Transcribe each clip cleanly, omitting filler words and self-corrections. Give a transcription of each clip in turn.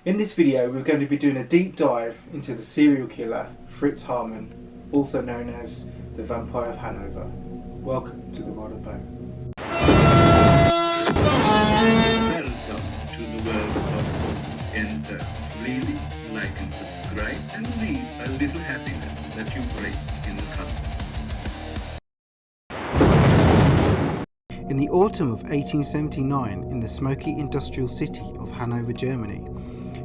In this video we're going to be doing a deep dive into the serial killer Fritz Haarmann, also known as the Vampire of Hanover. Welcome to the world of Bone. Welcome to the world of Bone. Enter, really like and subscribe and leave a little happiness that you bring in the company. In the autumn of 1879, in the smoky industrial city of Hanover, Germany,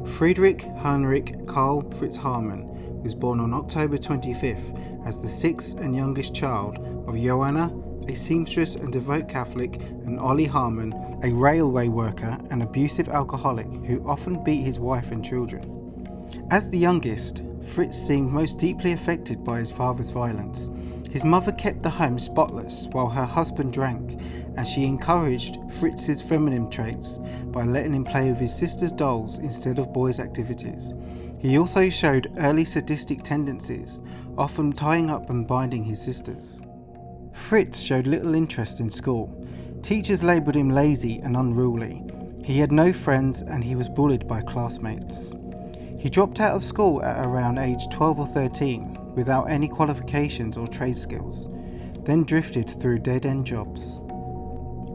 Friedrich Heinrich Karl Fritz Haarmann was born on October 25th as the sixth and youngest child of Johanna, a seamstress and devout Catholic, and Ollie Haarmann, a railway worker and abusive alcoholic who often beat his wife and children. As the youngest, Fritz seemed most deeply affected by his father's violence. His mother kept the home spotless while her husband drank, and she encouraged Fritz's feminine traits by letting him play with his sister's dolls instead of boys' activities. He also showed early sadistic tendencies, often tying up and binding his sisters. Fritz showed little interest in school. Teachers labelled him lazy and unruly. He had no friends and he was bullied by classmates. He dropped out of school at around age 12 or 13 without any qualifications or trade skills, then drifted through dead-end jobs.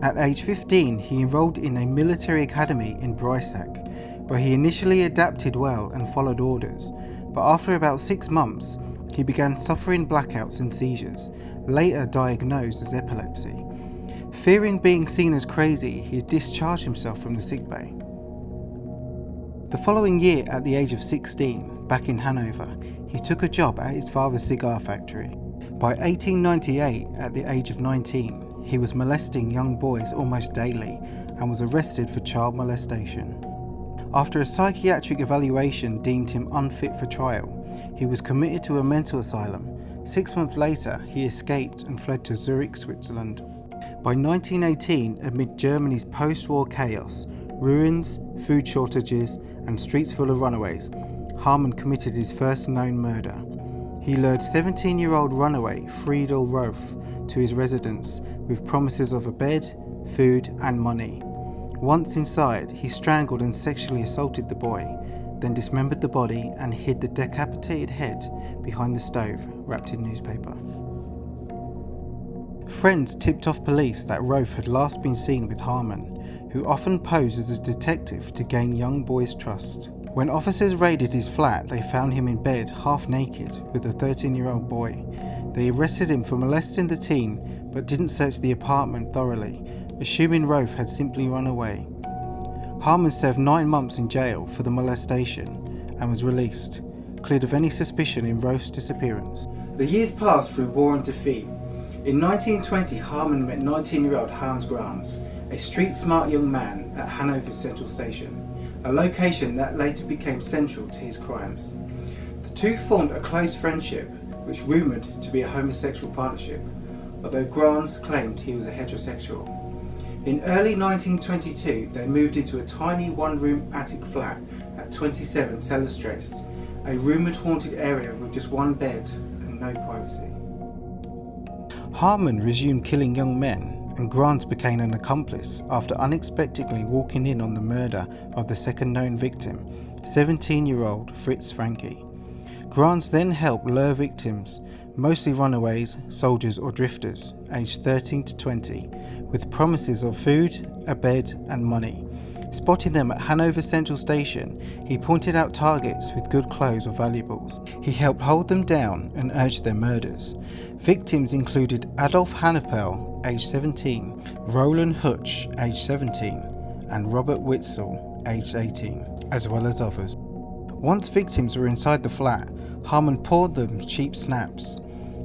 At age 15, he enrolled in a military academy in Breisach, where he initially adapted well and followed orders, but after about 6 months, he began suffering blackouts and seizures, later diagnosed as epilepsy. Fearing being seen as crazy, he discharged himself from the sickbay. The following year, at the age of 16, back in Hanover, he took a job at his father's cigar factory. By 1898, at the age of 19, he was molesting young boys almost daily and was arrested for child molestation. After a psychiatric evaluation deemed him unfit for trial, he was committed to a mental asylum. 6 months later, he escaped and fled to Zurich, Switzerland. By 1918, amid Germany's post-war chaos, ruins, food shortages, and streets full of runaways, Haarmann committed his first known murder. He lured 17-year-old runaway Friedel Roth to his residence with promises of a bed, food, and money. Once inside, he strangled and sexually assaulted the boy, then dismembered the body and hid the decapitated head behind the stove, wrapped in newspaper. Friends tipped off police that Roth had last been seen with Haarmann, who often posed as a detective to gain young boys' trust. When officers raided his flat, they found him in bed, half naked, with a 13-year-old boy. They arrested him for molesting the teen, but didn't search the apartment thoroughly, assuming Roth had simply run away. Haarmann served 9 months in jail for the molestation and was released, cleared of any suspicion in Roth's disappearance. The years passed through war and defeat. In 1920, Haarmann met 19-year-old Hans Grams, a street-smart young man at Hanover Central Station, a location that later became central to his crimes. The two formed a close friendship, which rumoured to be a homosexual partnership, although Grams claimed he was a heterosexual. In early 1922, they moved into a tiny one-room attic flat at 27 Sellerstrasse, a rumoured haunted area with just one bed and no privacy. Haarmann resumed killing young men, and Grants became an accomplice after unexpectedly walking in on the murder of the second known victim, 17-year-old Fritz Franke. Grants then helped lure victims, mostly runaways, soldiers or drifters, aged 13 to 20, with promises of food, a bed and money. Spotting them at Hanover Central Station, he pointed out targets with good clothes or valuables. He helped hold them down and urged their murders. Victims included Adolf Hannepel, age 17, Roland Hutch, age 17, and Robert Witzel, age 18, as well as others. Once victims were inside the flat, Haarmann poured them cheap snaps.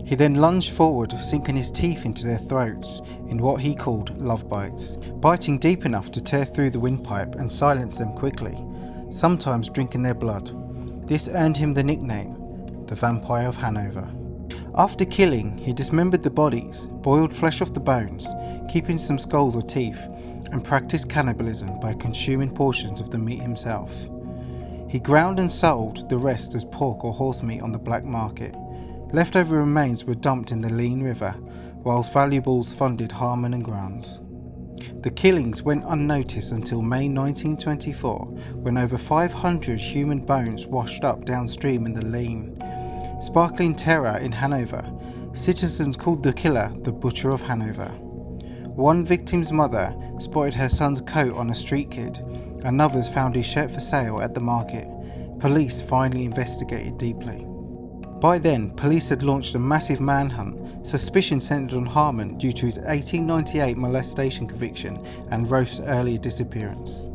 He then lunged forward, sinking his teeth into their throats in what he called love bites, biting deep enough to tear through the windpipe and silence them quickly, sometimes drinking their blood. This earned him the nickname, the Vampire of Hanover. After killing, he dismembered the bodies, boiled flesh off the bones, keeping some skulls or teeth, and practiced cannibalism by consuming portions of the meat himself. He ground and sold the rest as pork or horse meat on the black market. Leftover remains were dumped in the Lean River, while valuables funded Haarmann and Grants. The killings went unnoticed until May 1924, when over 500 human bones washed up downstream in the Leine. Sparkling terror in Hanover, citizens called the killer the Butcher of Hanover. One victim's mother spotted her son's coat on a street kid, and others found his shirt for sale at the market. Police finally investigated deeply. By then, police had launched a massive manhunt, suspicion centred on Haarmann due to his 1898 molestation conviction and Rolf's earlier disappearance.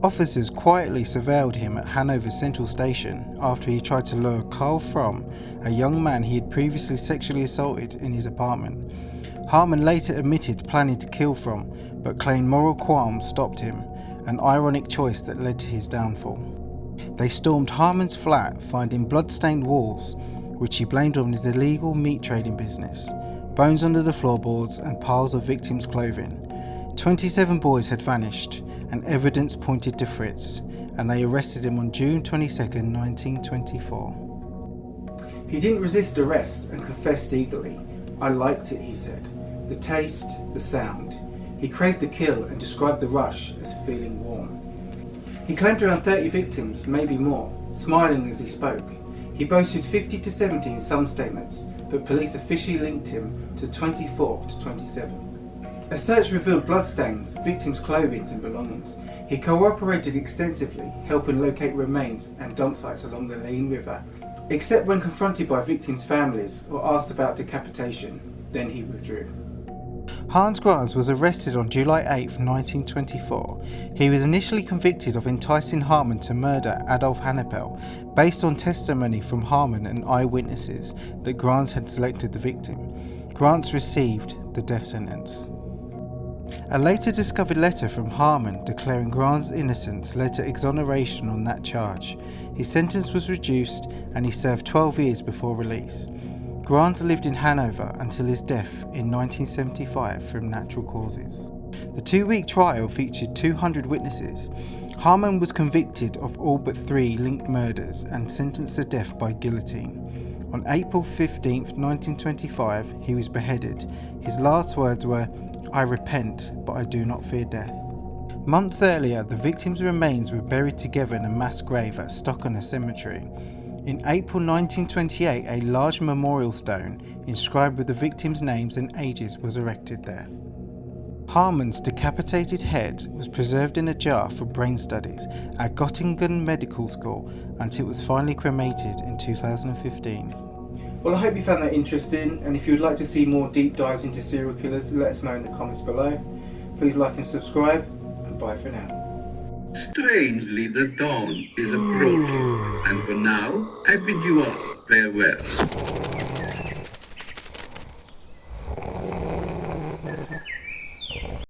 Officers quietly surveilled him at Hanover Central Station after he tried to lure Carl Fromm, a young man he had previously sexually assaulted, in his apartment. Haarmann later admitted planning to kill Fromm, but claimed moral qualms stopped him, an ironic choice that led to his downfall. They stormed Haarmann's flat, finding blood-stained walls, which he blamed on his illegal meat trading business, bones under the floorboards and piles of victims' clothing. 27 boys had vanished, and evidence pointed to Fritz, and they arrested him on June 22, 1924. He didn't resist arrest and confessed eagerly. "I liked it," he said. "The taste, the sound." He craved the kill and described the rush as feeling warm. He claimed around 30 victims, maybe more, smiling as he spoke. He boasted 50 to 70 in some statements, but police officially linked him to 24 to 27. A search revealed bloodstains, victims' clothing and belongings. He cooperated extensively, helping locate remains and dump sites along the Leine River, except when confronted by victims' families or asked about decapitation. Then he withdrew. Hans Grans was arrested on July 8, 1924. He was initially convicted of enticing Haarmann to murder Adolf Hannepel, based on testimony from Haarmann and eyewitnesses that Grans had selected the victim. Grans received the death sentence. A later discovered letter from Haarmann declaring Grans' innocence led to exoneration on that charge. His sentence was reduced and he served 12 years before release. Grans lived in Hanover until his death in 1975 from natural causes. The 2-week trial featured 200 witnesses. Haarmann was convicted of all but 3 linked murders and sentenced to death by guillotine. On April 15, 1925, he was beheaded. His last words were, "I repent, but I do not fear death." Months earlier, the victims' remains were buried together in a mass grave at Stockholm Cemetery. In April 1928, a large memorial stone, inscribed with the victims' names and ages, was erected there. Haarmann's decapitated head was preserved in a jar for brain studies at Göttingen Medical School until it was finally cremated in 2015. Well, I hope you found that interesting, and if you would like to see more deep dives into serial killers, let us know in the comments below. Please like and subscribe, and bye for now. Strangely, the dawn is approaching, and for now, I bid you all farewell.